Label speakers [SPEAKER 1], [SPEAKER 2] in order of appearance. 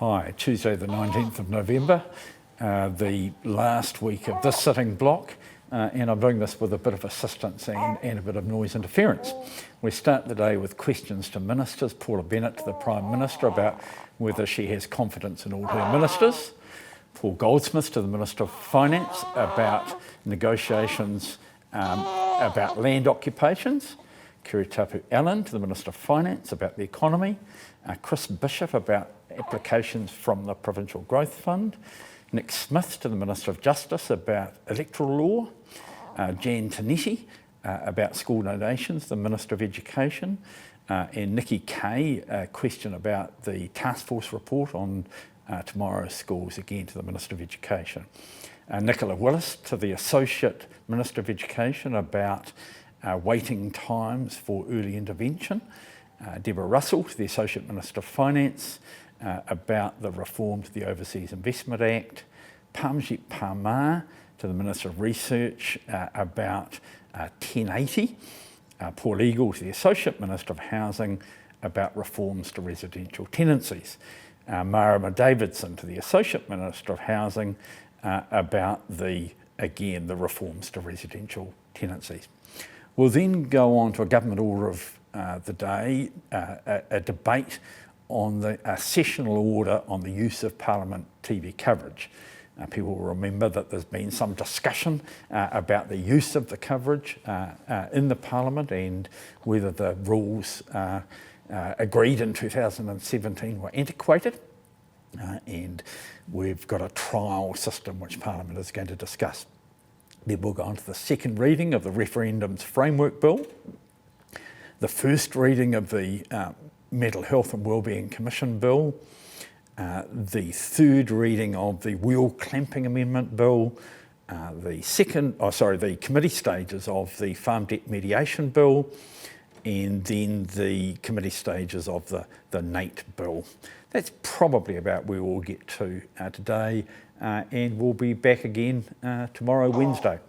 [SPEAKER 1] Hi, Tuesday the 19th of November, the last week of this sitting block, and I'm doing this with a bit of assistance and a bit of noise interference. We start the day with questions to ministers. Paula Bennett to the Prime Minister about whether she has confidence in all her ministers. Paul Goldsmith to the Minister of Finance about negotiations about land occupations. Kiritapu Allen to the Minister of Finance about the economy. Chris Bishop about applications from the Provincial Growth Fund. Nick Smith to the Minister of Justice about electoral law. Jan Tinetti about school donations, the Minister of Education. And Nikki Kay, a question about the task force report on tomorrow's schools, again to the Minister of Education. Nicola Willis to the Associate Minister of Education about waiting times for early intervention. Deborah Russell to the Associate Minister of Finance about the reform to the Overseas Investment Act. Parmjit Parmar to the Minister of Research about 1080. Paul Eagle to the Associate Minister of Housing about reforms to residential tenancies. Marama Davidson to the Associate Minister of Housing about the reforms to residential tenancies. We'll then go on to a government order of the day, a debate on the sessional order on the use of Parliament TV coverage. People will remember that there's been some discussion about the use of the coverage in the Parliament and whether the rules agreed in 2017 were antiquated. And we've got a trial system which Parliament is going to discuss. Then we'll go on to the second reading of the Referendums Framework Bill, the first reading of the Mental Health and Wellbeing Commission Bill, the third reading of the Wheel Clamping Amendment Bill, the committee stages of the Farm Debt Mediation Bill, and then the committee stages of the NATE Bill. That's probably about where we'll get to today, and we'll be back again tomorrow, Wednesday.